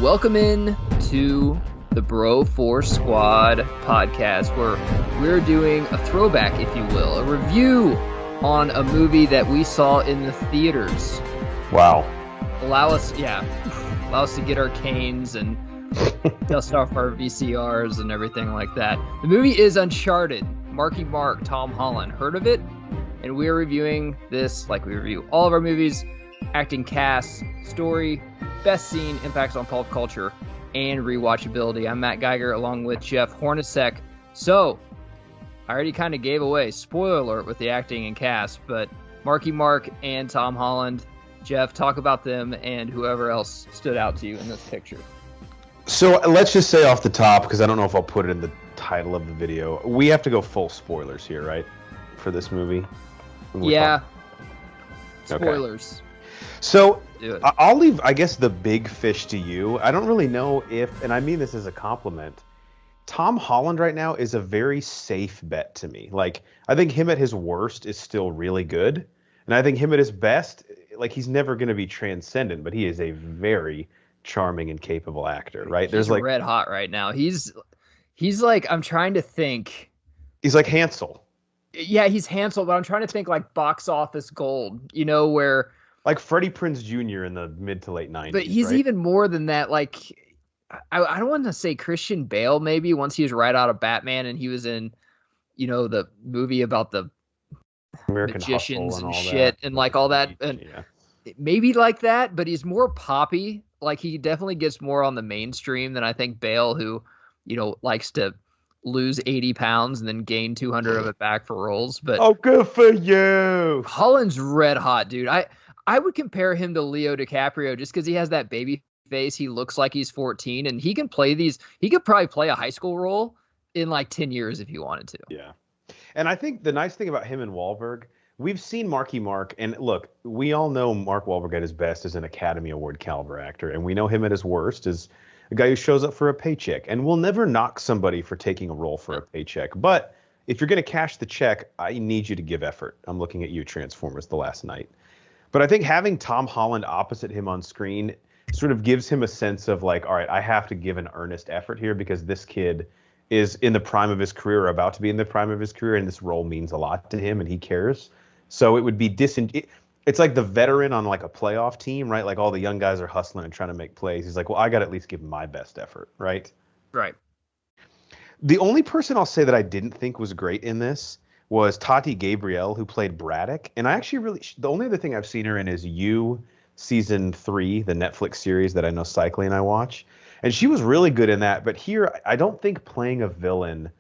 Welcome in to the Bro Force Squad podcast, where we're doing a throwback, if you will, a review on a movie that we saw in the theaters. Wow. Allow us to get our canes and dust off our VCRs and everything like that. The movie is Uncharted. Marky Mark, Tom Holland. Heard of it? And we're reviewing this like we review all of our movies: acting, cast, story, best scene, impacts on pulp culture, and rewatchability. I'm Matt Geiger along with Jeff Hornacek. So, I already kind of gave away, spoiler alert, with the acting and cast, but Marky Mark and Tom Holland. Jeff, talk about them and whoever else stood out to you in this picture. So let's just say off the top, because I don't know if I'll put it in the title of the video, we have to go full spoilers here, right? For this movie? Yeah. Spoilers. Okay. So I'll leave, I guess, the big fish to you. I don't really know if, and I mean this as a compliment, Tom Holland right now is a very safe bet to me. Like, I think him at his worst is still really good. And I think him at his best, like, he's never going to be transcendent, but he is a very charming and capable actor, right? He's like red hot right now. He's like, I'm trying to think. He's like Hansel. Yeah, he's Hansel, but I'm trying to think like box office gold, you know, where like Freddie Prinze Jr. in the mid to late 90s. But he's right? even more than that. Like, I don't want to say Christian Bale, maybe, once he was right out of Batman and he was in, you know, the movie about the American magicians Hustle and all shit that. and like all that. And yeah. maybe like that, but he's more poppy. Like, he definitely gets more on the mainstream than I think Bale, who, you know, likes to lose 80 pounds and then gain 200 of it back for roles. But oh, good for you. Holland's red hot, dude. I would compare him to Leo DiCaprio just because he has that baby face. He looks like he's 14 and he can play these. He could probably play a high school role in like 10 years if he wanted to. Yeah. And I think the nice thing about him and Wahlberg, we've seen Marky Mark, and look, we all know Mark Wahlberg at his best as an Academy Award caliber actor, and we know him at his worst as a guy who shows up for a paycheck. And we'll never knock somebody for taking a role for a paycheck. But if you're going to cash the check, I need you to give effort. I'm looking at you, Transformers: The Last Night. But I think having Tom Holland opposite him on screen sort of gives him a sense of like, all right, I have to give an earnest effort here because this kid is in the prime of his career or about to be in the prime of his career, and this role means a lot to him and he cares. So it would be it's like the veteran on like a playoff team, right? Like all the young guys are hustling and trying to make plays. He's like, well, I got to at least give my best effort, right? Right. The only person I'll say that I didn't think was great in this was Tati Gabrielle, who played Braddock. And I actually the only other thing I've seen her in is You, season 3, the Netflix series that I know Cycling and I watch. And she was really good in that. But here, I don't think playing a villain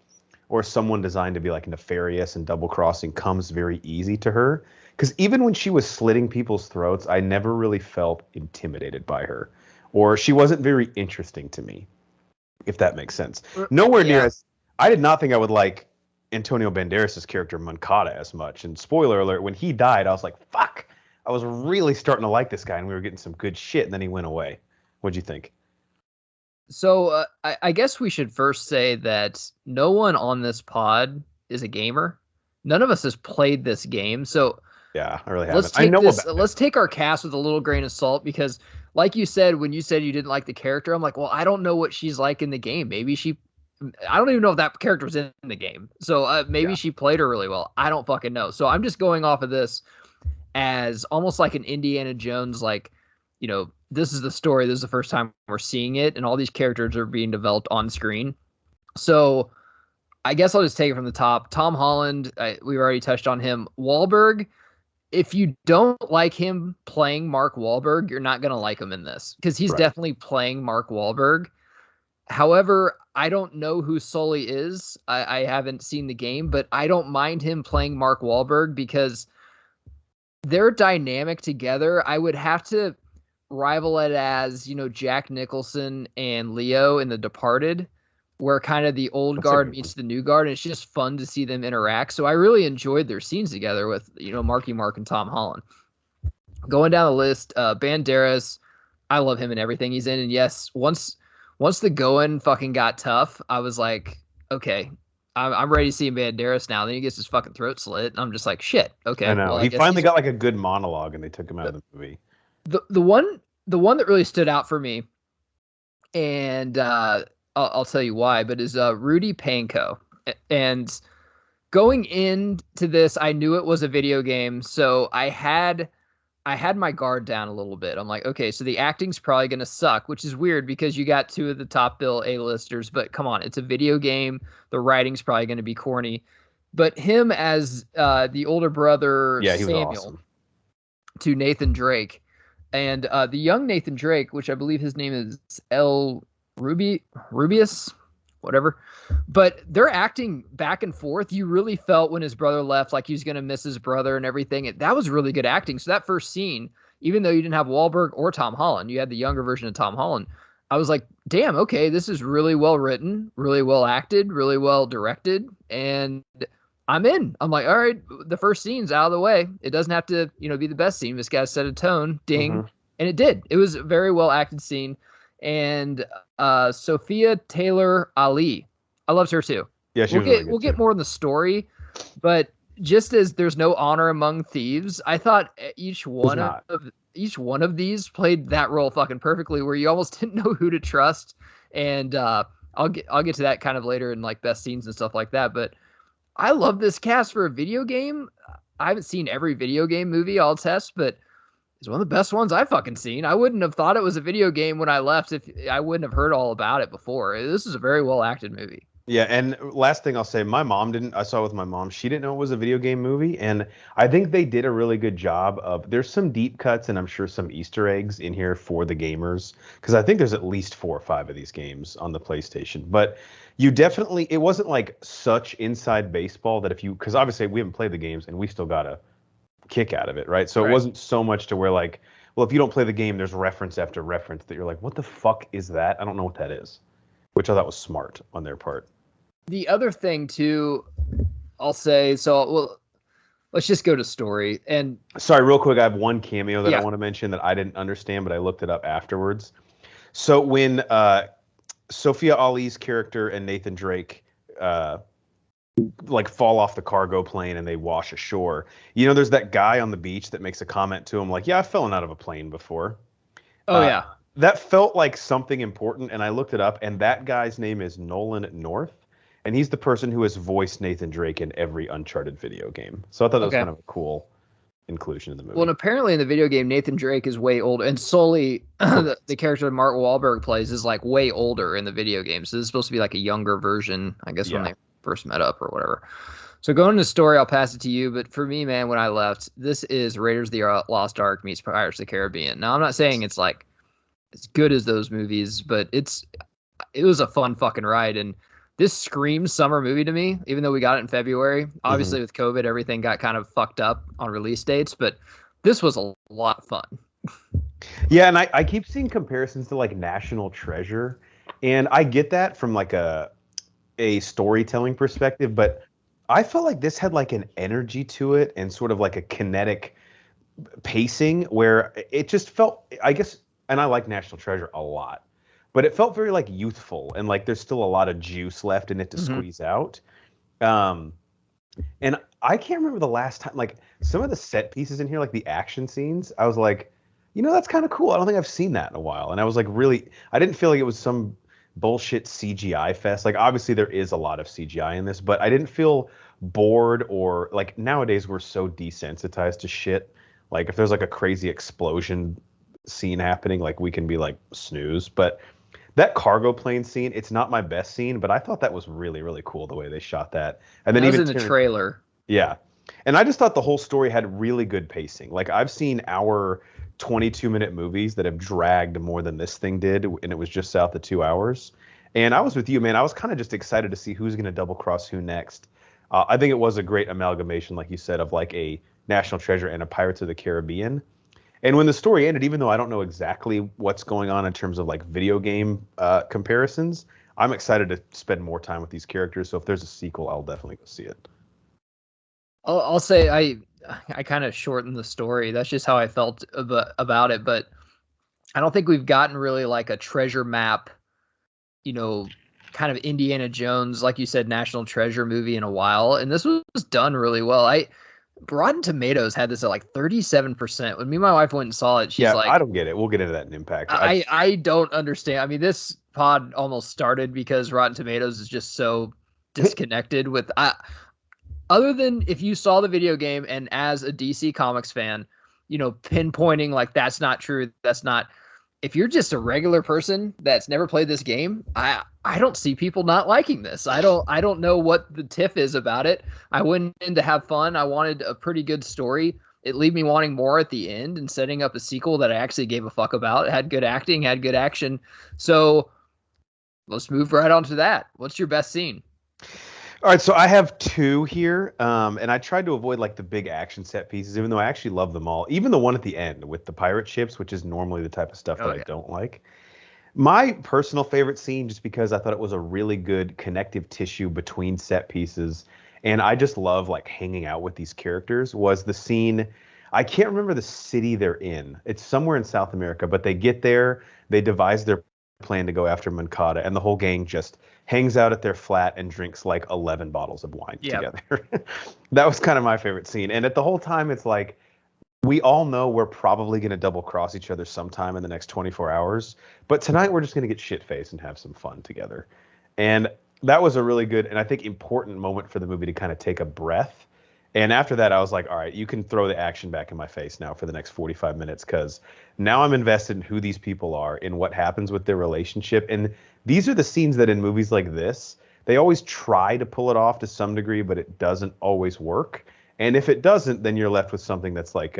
or someone designed to be like nefarious and double-crossing comes very easy to her. Because even when she was slitting people's throats, I never really felt intimidated by her. Or she wasn't very interesting to me, if that makes sense. Nowhere near as... I did not think I would like Antonio Banderas' character Moncada as much. And spoiler alert, when he died, I was like, fuck! I was really starting to like this guy, and we were getting some good shit, and then he went away. What'd you think? So I guess we should first say that no one on this pod is a gamer. None of us has played this game. So yeah, I really haven't. I know about it. Let's take our cast with a little grain of salt because, like you said, when you said you didn't like the character, I'm like, well, I don't know what she's like in the game. Maybe I don't even know if that character was in the game. So maybe she played her really well. I don't fucking know. So I'm just going off of this as almost like an Indiana Jones, like, you know, this is the story. This is the first time we're seeing it, and all these characters are being developed on screen. So I guess I'll just take it from the top. Tom Holland, we already touched on him. Wahlberg, if you don't like him playing Mark Wahlberg, you're not going to like him in this because he's definitely playing Mark Wahlberg. However, I don't know who Sully is. I haven't seen the game, but I don't mind him playing Mark Wahlberg because they're dynamic together. I would have to rival it as, you know, Jack Nicholson and Leo in The Departed, where kind of the old guard meets the new guard, and it's just fun to see them interact. So I really enjoyed their scenes together with, you know, Marky Mark and Tom Holland. Going down the list, Banderas, I love him in everything he's in. And yes, once the going fucking got tough, I was like, okay, I'm ready to see Banderas now. Then he gets his fucking throat slit, and I'm just like, shit. Okay, I know. Well, he finally got like a good monologue, and they took him out of the movie. The one that really stood out for me and I'll tell you why. But is Rudy Panko, and going into this, I knew it was a video game, so I had my guard down a little bit. I'm like, okay, so the acting's probably going to suck, which is weird because you got two of the top bill A-listers, but come on, it's a video game. The writing's probably going to be corny. But him as the older brother Yeah, he was Samuel awesome. to Nathan Drake, and the young Nathan Drake, which I believe his name is Rubius, whatever. But they're acting back and forth. You really felt when his brother left, like he was going to miss his brother and everything. That was really good acting. So that first scene, even though you didn't have Wahlberg or Tom Holland, you had the younger version of Tom Holland. I was like, damn, okay, this is really well written, really well acted, really well directed, and I'm in. I'm like, all right, the first scene's out of the way. It doesn't have to, be the best scene. This guy set a tone, ding, and it did. It was a very well acted scene. And Sophia Taylor Ali, I loved her too. Yeah, she was really good we'll too. get more in the story, but just as there's no honor among thieves, I thought each one of these played that role fucking perfectly, where you almost didn't know who to trust. And I'll get to that kind of later in like best scenes and stuff like that. But I love this cast for a video game. I haven't seen every video game movie, I'll test, but it's one of the best ones I've fucking seen. I wouldn't have thought it was a video game when I left if I wouldn't have heard all about it before. This is a very well acted movie. Yeah, and last thing I'll say, my mom didn't. I saw it with my mom. She didn't know it was a video game movie, and I think they did a really good job of. There's some deep cuts, and I'm sure some Easter eggs in here for the gamers, because I think there's at least 4 or 5 of these games on the PlayStation. But you definitely, it wasn't like such inside baseball that because obviously we haven't played the games, and we still got a kick out of it, right? So it wasn't so much to where like, well, if you don't play the game, there's reference after reference that you're like, what the fuck is that? I don't know what that is, which I thought was smart on their part. The other thing too, I'll say, let's just go to story. And sorry, real quick, I have one cameo that I want to mention that I didn't understand, but I looked it up afterwards. So when Sophia Ali's character and Nathan Drake like fall off the cargo plane and they wash ashore, there's that guy on the beach that makes a comment to him like, yeah, I've fallen out of a plane before. Oh yeah. That felt like something important, and I looked it up, and that guy's name is Nolan North. And he's the person who has voiced Nathan Drake in every Uncharted video game. So I thought that was kind of a cool inclusion in the movie. Well, and apparently in the video game, Nathan Drake is way older, and Sully, the character that Mark Wahlberg plays, is like way older in the video game. So this is supposed to be like a younger version, I guess, when they first met up or whatever. So going into the story, I'll pass it to you. But for me, man, when I left, this is Raiders of the Lost Ark meets Pirates of the Caribbean. Now, I'm not saying it's like as good as those movies, but it was a fun fucking ride. And this screams summer movie to me, even though we got it in February. Obviously, with COVID, everything got kind of fucked up on release dates, but this was a lot of fun. Yeah, and I keep seeing comparisons to like National Treasure, and I get that from like a storytelling perspective, but I felt like this had like an energy to it and sort of like a kinetic pacing where it just felt, I guess, and I like National Treasure a lot, but it felt very like youthful and like there's still a lot of juice left in it to squeeze out. And I can't remember the last time, like some of the set pieces in here, like the action scenes, I was like, that's kind of cool. I don't think I've seen that in a while. And I was like, really, I didn't feel like it was some bullshit CGI fest. Like obviously there is a lot of CGI in this, but I didn't feel bored or like nowadays we're so desensitized to shit. Like if there's like a crazy explosion scene happening, like we can be like snooze, but that cargo plane scene, it's not my best scene, but I thought that was really, really cool the way they shot that. And then even in the trailer. Yeah. And I just thought the whole story had really good pacing. Like I've seen our 22-minute movies that have dragged more than this thing did, and it was just south of 2 hours. And I was with you, man. I was kind of just excited to see who's going to double cross who next. I think it was a great amalgamation, like you said, of like a National Treasure and a Pirates of the Caribbean. And when the story ended, even though I don't know exactly what's going on in terms of like video game comparisons, I'm excited to spend more time with these characters. So if there's a sequel, I'll definitely go see it. I'll say I kind of shortened the story. That's just how I felt about it. But I don't think we've gotten really like a treasure map, kind of Indiana Jones, like you said, National Treasure movie in a while. And this was done really well. Rotten Tomatoes had this at like 37%. When me and my wife went and saw it, she's Yeah, I like, don't get it. We'll get into that in Impact. I don't understand. I mean, this pod almost started because Rotten Tomatoes is just so disconnected with other than if you saw the video game and as a DC Comics fan, pinpointing like that's not true, that's not. If you're just a regular person that's never played this game, I don't see people not liking this. I don't know what the tiff is about it. I went in to have fun. I wanted a pretty good story. It leave me wanting more at the end and setting up a sequel that I actually gave a fuck about. It had good acting, had good action. So let's move right on to that. What's your best scene? All right, so I have two here, and I tried to avoid like the big action set pieces, even though I actually love them all. Even the one at the end with the pirate ships, which is normally the type of stuff that I don't like. My personal favorite scene, just because I thought it was a really good connective tissue between set pieces, and I just love like hanging out with these characters, was the scene. I can't remember the city they're in. It's somewhere in South America, but they get there, they devise their plan to go after Mancada, and the whole gang just hangs out at their flat and drinks like 11 bottles of wine together. That was kind of my favorite scene. And at the whole time, it's like, we all know we're probably going to double cross each other sometime in the next 24 hours. But tonight, we're just going to get shit faced and have some fun together. And that was a really good and I think important moment for the movie to kind of take a breath. And after that, I was like, all right, you can throw the action back in my face now for the next 45 minutes, because now I'm invested in who these people are, in what happens with their relationship. And these are the scenes that in movies like this, they always try to pull it off to some degree, but it doesn't always work. And if it doesn't, then you're left with something that's like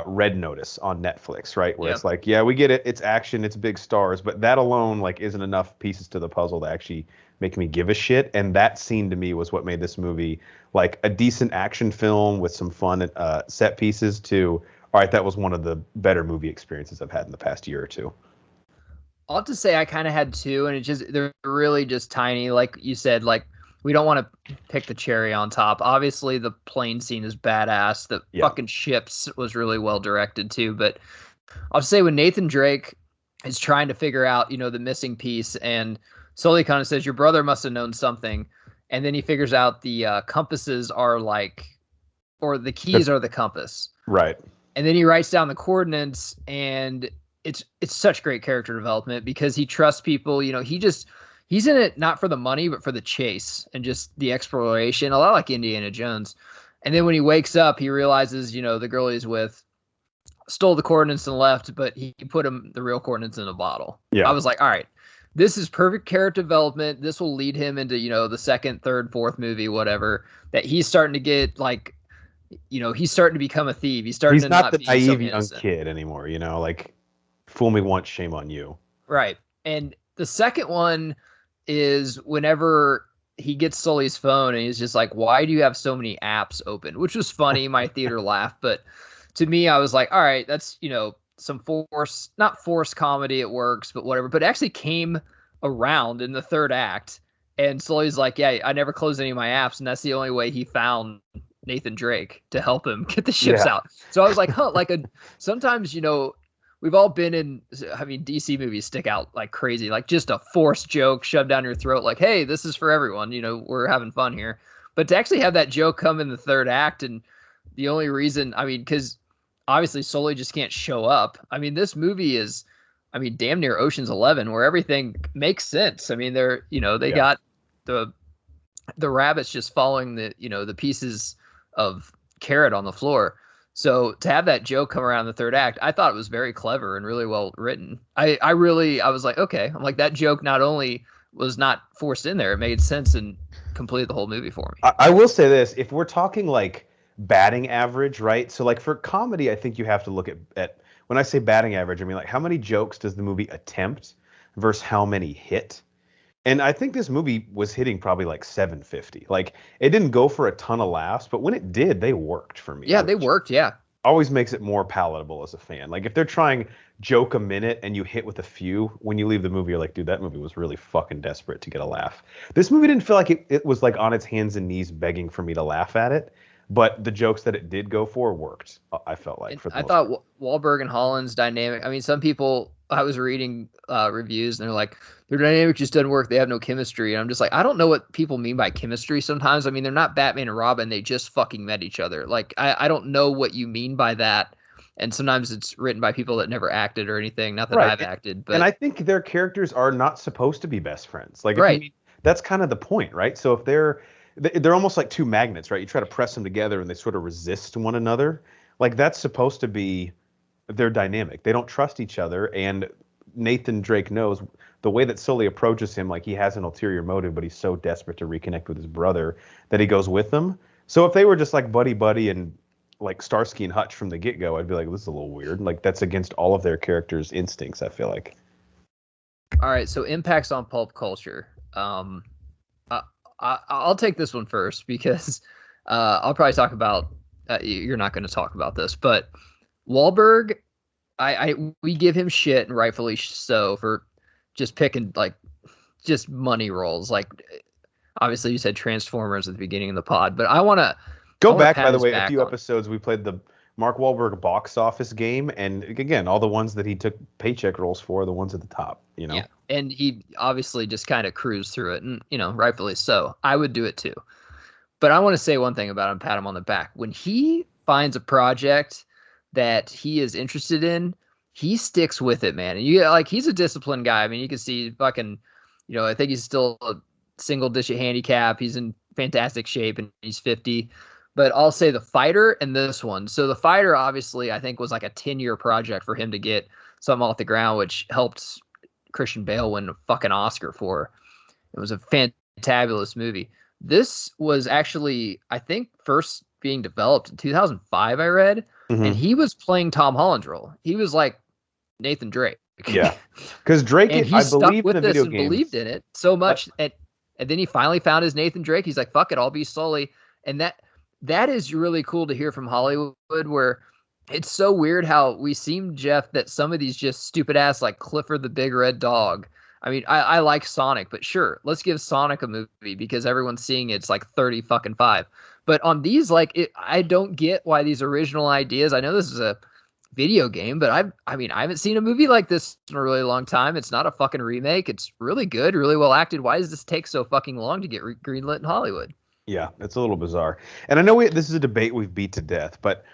Red Notice on Netflix, right? Where it's like, yeah, we get it. It's action, it's big stars, but that alone like isn't enough pieces to the puzzle to actually make me give a shit. And that scene to me was what made this movie like a decent action film with some fun set pieces to, all right, that was one of the better movie experiences I've had in the past year or two. I'll have to say I kind of had two, and they're really just tiny. Like you said, like we don't want to pick the cherry on top. Obviously, the plane scene is badass. The fucking ships was really well directed too. But I'll say when Nathan Drake is trying to figure out, the missing piece, and Sully kind of says, your brother must have known something. And then he figures out the compasses are or the keys are the compass. Right. And then he writes down the coordinates, and it's such great character development because he trusts people. He's in it not for the money, but for the chase and just the exploration, a lot like Indiana Jones. And then when he wakes up, he realizes, the girl he's with stole the coordinates and left, but he put the real coordinates in a bottle. I was like, all right, this is perfect character development. This will lead him into, the second, third, fourth movie, whatever, that he's starting to get like, he's starting to become a thief. He's not the naive young kid anymore, like fool me once, shame on you. Right. And the second one is whenever he gets Sully's phone and he's just like, why do you have so many apps open? Which was funny. My theater laughed. But to me, I was like, all right, that's, some not forced comedy. It works, but whatever. But it actually came around in the third act. And Sully's like, yeah, I never closed any of my apps. And that's the only way he found Nathan Drake to help him get the ships out. So I was like, sometimes, we've all been in, DC movies stick out like crazy, like just a forced joke shoved down your throat. Like, hey, this is for everyone. We're having fun here. But to actually have that joke come in the third act, and the only reason, because obviously Sully just can't show up. This movie is, damn near Ocean's 11, where everything makes sense. They're, they got the rabbits just following the pieces of carrot on the floor. So to have that joke come around in the third act, I thought it was very clever and really well written. I was like, okay. I'm like, that joke not only was not forced in there, it made sense and completed the whole movie for me. I will say this, if we're talking like batting average, right? So like for comedy, I think you have to look at when I say batting average, I mean like how many jokes does the movie attempt versus how many hit? And I think this movie was hitting probably like 750. Like it didn't go for a ton of laughs, but when it did, they worked for me. Yeah, they worked. Yeah. Always makes it more palatable as a fan. Like if they're trying joke a minute and you hit with a few, when you leave the movie, you're like, dude, that movie was really fucking desperate to get a laugh. This movie didn't feel like it was like on its hands and knees begging for me to laugh at it. But the jokes that it did go for worked, I felt like. I thought Wahlberg and Holland's dynamic. Some people I was reading reviews and they're like, their dynamic just doesn't work. They have no chemistry. And I'm just like, I don't know what people mean by chemistry sometimes. I mean, they're not Batman and Robin. They just fucking met each other. Like, I don't know what you mean by that. And sometimes it's written by people that never acted or anything. Not that Right. I've acted, And but I think their characters are not supposed to be best friends. Like, if you right. mean, that's kind of the point, right? So if they're almost like two magnets, right? You try to press them together and they sort of resist one another. Like, that's supposed to be their dynamic. They don't trust each other, and Nathan Drake knows the way that Sully approaches him, like he has an ulterior motive, but he's so desperate to reconnect with his brother that he goes with them. So if they were just like buddy and like Starsky and Hutch from the get-go, I'd be like, this is a little weird. Like, that's against all of their characters' instincts, I feel like. All right. So impacts on pulp culture. I'll take this one first because I'll probably talk about. You're not going to talk about this, but Wahlberg, we give him shit and rightfully so for just picking like just money roles. Like obviously you said Transformers at the beginning of the pod, but I want to go back. By the way, a back few on. episodes we played the Mark Wahlberg box office game, and again, all the ones that he took paycheck roles for, are the ones at the top. You know, Yeah, and he obviously just kind of cruised through it, and rightfully so. I would do it too. But I want to say one thing about him, pat him on the back. When he finds a project that he is interested in, he sticks with it, man. And he's a disciplined guy. I mean, you can see fucking, I think he's still a single digit handicap. He's in fantastic shape and he's 50. But I'll say The Fighter and this one. So The Fighter, obviously, I think was like a 10-year project for him to get something off the ground, which helped Christian Bale win a fucking Oscar for. It was a fantabulous movie. This was actually, I think, first being developed in 2005, I read, and he was playing Tom Holland's role. He was like Nathan Drake. Yeah, because Drake, and he I stuck believe with in the this video and games, believed in it so much. And then he finally found his Nathan Drake. He's like, fuck it, I'll be Sully. And that is really cool to hear from Hollywood, where it's so weird how we seem, Jeff, that some of these just stupid ass like Clifford the Big Red Dog. I mean, I like Sonic, but sure, let's give Sonic a movie because everyone's seeing it's like 30 fucking 5. But on these, I don't get why these original ideas. I know this is a video game, but I haven't seen a movie like this in a really long time. It's not a fucking remake. It's really good, really well acted. Why does this take so fucking long to get greenlit in Hollywood? Yeah, it's a little bizarre. And I know this is a debate we've beat to death, but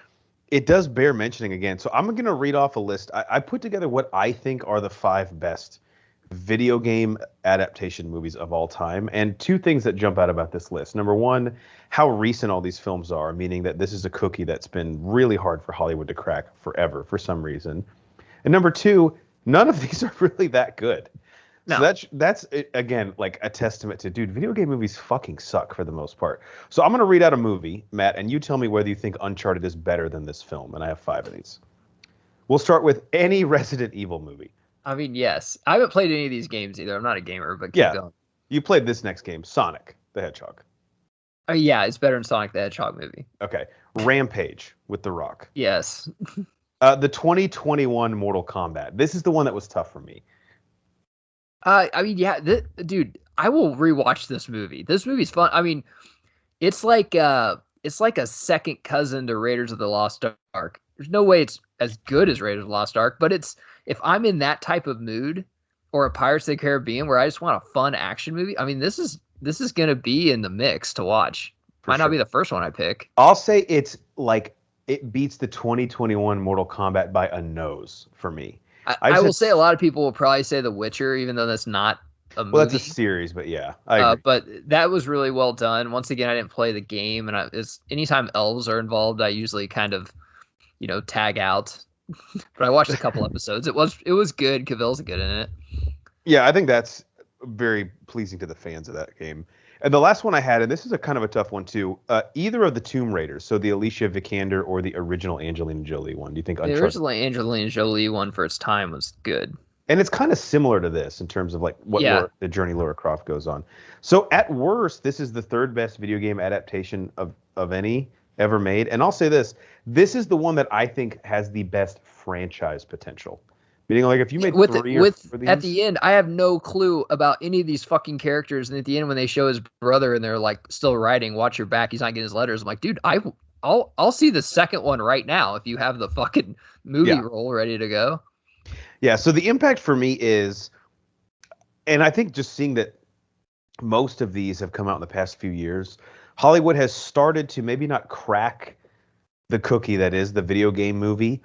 it does bear mentioning again. So I'm going to read off a list. I put together what I think are the 5 best video game adaptation movies of all time. And 2 things that jump out about this list. Number 1, how recent all these films are, meaning that this is a cookie that's been really hard for Hollywood to crack forever for some reason. And number 2, none of these are really that good. No. So that's again, like a testament to, dude, video game movies fucking suck for the most part. So I'm going to read out a movie, Matt, and you tell me whether you think Uncharted is better than this film. And I have 5 of these. We'll start with any Resident Evil movie. I mean, yes. I haven't played any of these games either. I'm not a gamer, but keep going. You played this next game, Sonic the Hedgehog. Yeah, it's better than Sonic the Hedgehog movie. Okay. Rampage with The Rock. Yes. The 2021 Mortal Kombat. This is the one that was tough for me. I mean, yeah, dude, I will rewatch this movie. This movie's fun. I mean, it's like a second cousin to Raiders of the Lost Ark. There's no way it's as good as Raiders of the Lost Ark, but if I'm in that type of mood, or a Pirates of the Caribbean where I just want a fun action movie, I mean, this is gonna be in the mix to watch. Might not be the first one I pick. I'll say it's like it beats the 2021 Mortal Kombat by a nose for me. I will say a lot of people will probably say The Witcher, even though that's not a movie. Well, that's a series, but yeah, I agree. But that was really well done. Once again, I didn't play the game, and anytime elves are involved, I usually kind of, tag out. But I watched a couple episodes. It was good. Cavill's good in it. Yeah, I think that's very pleasing to the fans of that game. And the last one I had, and this is a kind of a tough one too, either of the Tomb Raiders, so the Alicia Vikander or the original Angelina Jolie one. Do you think the original Angelina Jolie one for its time was good? And it's kind of similar to this in terms of like the journey Lara Croft goes on. So at worst, this is the 3rd best video game adaptation of any ever made. And I'll say this is the one that I think has the best franchise potential. Meaning, like, if you made 3 or 4 of these, at the end, I have no clue about any of these fucking characters. And at the end, when they show his brother and they're like still writing, watch your back, he's not getting his letters. I'm like, dude, I'll see the second one right now if you have the fucking movie roll ready to go. Yeah, so the impact for me is, and I think just seeing that most of these have come out in the past few years, Hollywood has started to maybe not crack the cookie that is the video game movie,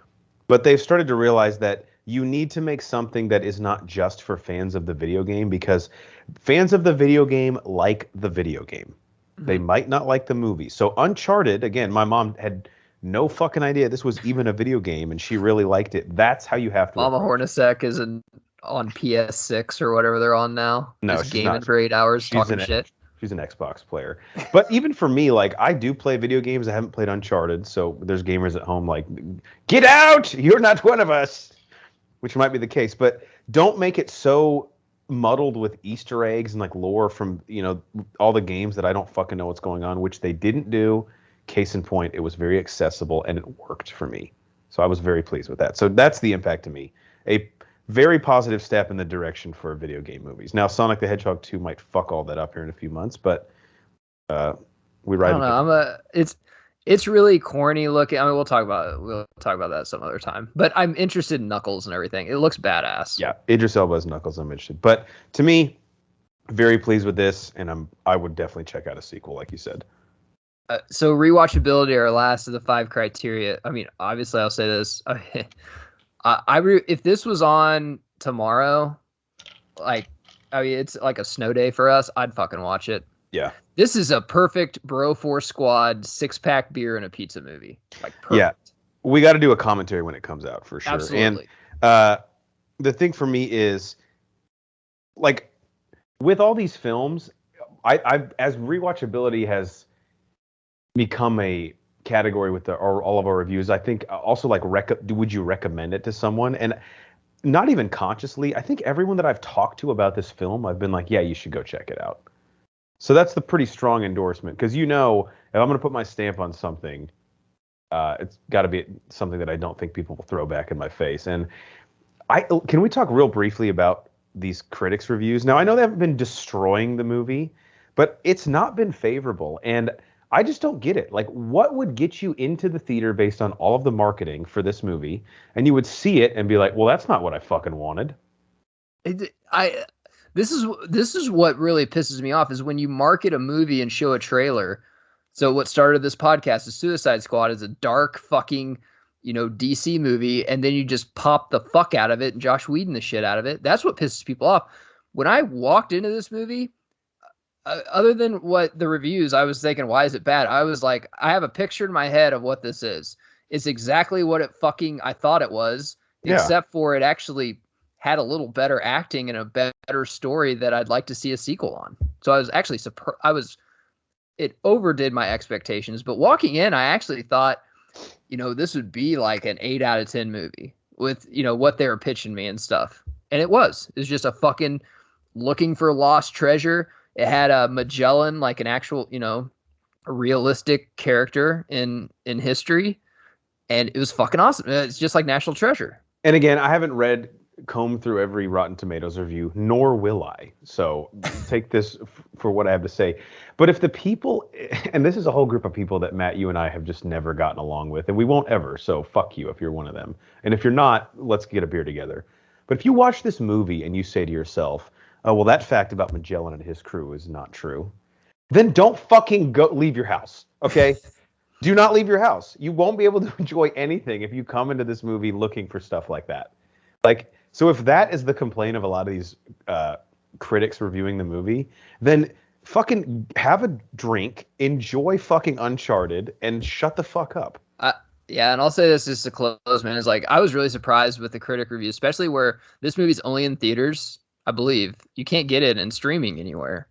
but they've started to realize that you need to make something that is not just for fans of the video game, because fans of the video game like the video game. They might not like the movie. So Uncharted, again, my mom had no fucking idea this was even a video game, and she really liked it. That's how you have to Mama approach it. Hornacek is on PS6 or whatever they're on now. No, Just she's gaming not. for 8 hours, She's talking an shit. she's an Xbox player. But even for me, like, I do play video games. I haven't played Uncharted, so there's gamers at home like, get out! You're not one of us. Which might be the case, but don't make it so muddled with Easter eggs and like lore from, all the games that I don't fucking know what's going on, which they didn't do. Case in point, it was very accessible and it worked for me. So I was very pleased with that. So that's the impact to me. A very positive step in the direction for video game movies. Now, Sonic the Hedgehog 2 might fuck all that up here in a few months, but we ride. I don't know. It's really corny looking. I mean, we'll talk about that some other time. But I'm interested in Knuckles and everything. It looks badass. Yeah, Idris Elba's Knuckles. I'm interested, but to me, very pleased with this, and I would definitely check out a sequel, like you said. So rewatchability are last of the 5 criteria. I mean, obviously, I'll say this. If this was on tomorrow, it's like a snow day for us, I'd fucking watch it. Yeah. This is a perfect Bro Force Squad 6-pack beer and a pizza movie. Like, perfect. Yeah. We got to do a commentary when it comes out for sure. Absolutely. And the thing for me is, like, with all these films, I as rewatchability has become a category with all of our reviews, I think also, like, would you recommend it to someone? And not even consciously, I think everyone that I've talked to about this film, I've been like, yeah, you should go check it out. So that's the pretty strong endorsement, because if I'm going to put my stamp on something, it's got to be something that I don't think people will throw back in my face. And can we talk real briefly about these critics' reviews? Now, I know they haven't been destroying the movie, but it's not been favorable. And I just don't get it. Like, what would get you into the theater based on all of the marketing for this movie, and you would see it and be like, well, that's not what I fucking wanted. This is what really pisses me off, is when you market a movie and show a trailer. So what started this podcast, the Suicide Squad, is a dark fucking, DC movie, and then you just pop the fuck out of it and Josh Whedon the shit out of it. That's what pisses people off. When I walked into this movie, other than what the reviews, I was thinking, why is it bad? I was like, I have a picture in my head of what this is. It's exactly what I thought it was, except for it actually had a little better acting and a better story that I'd like to see a sequel on. So I was actually surprised. It overdid my expectations, but walking in, I actually thought, this would be like an 8 out of 10 movie with, what they were pitching me and stuff. And it was just a fucking looking for lost treasure. It had a Magellan, like an actual, a realistic character in history. And it was fucking awesome. It's just like National Treasure. And again, I haven't combed through every Rotten Tomatoes review, nor will I. So take this for what I have to say. But if the people, and this is a whole group of people that Matt, you and I have just never gotten along with, and we won't ever. So fuck you if you're one of them. And if you're not, let's get a beer together. But if you watch this movie and you say to yourself, oh, well, that fact about Magellan and his crew is not true, then don't fucking leave your house. Okay. Do not leave your house. You won't be able to enjoy anything if you come into this movie looking for stuff like that. Like, so if that is the complaint of a lot of these critics reviewing the movie, then fucking have a drink, enjoy fucking Uncharted, and shut the fuck up. Yeah, and I'll say this just to close, man. Is like, I was really surprised with the critic review, especially where this movie's only in theaters, I believe. You can't get it in streaming anywhere.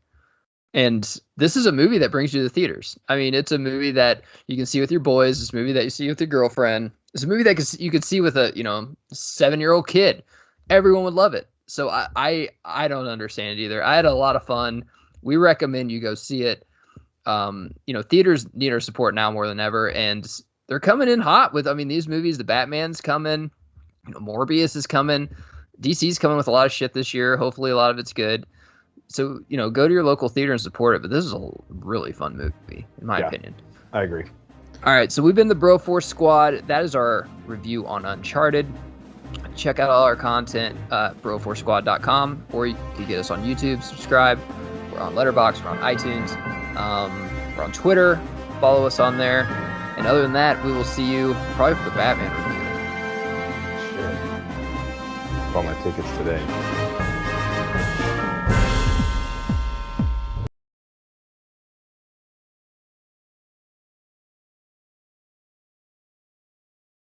And this is a movie that brings you to the theaters. I mean, it's a movie that you can see with your boys. It's a movie that you see with your girlfriend. It's a movie that you could see with a 7-year-old kid. Everyone would love it. So I don't understand it either. I had a lot of fun. We recommend you go see it. Theaters need our support now more than ever, and they're coming in hot with. I mean, these movies. The Batman's coming. Morbius is coming. DC's coming with a lot of shit this year. Hopefully, a lot of it's good. So go to your local theater and support it. But this is a really fun movie, in my opinion. I agree. All right, so we've been the Bro Force Squad. That is our review on Uncharted. check out all our content at bro4squad.com, or you can get us on YouTube, subscribe. We're on Letterboxd, we're on iTunes, we're on Twitter. Follow us on there. And other than that, we will see you probably for the Batman review. Sure. Bought my tickets today.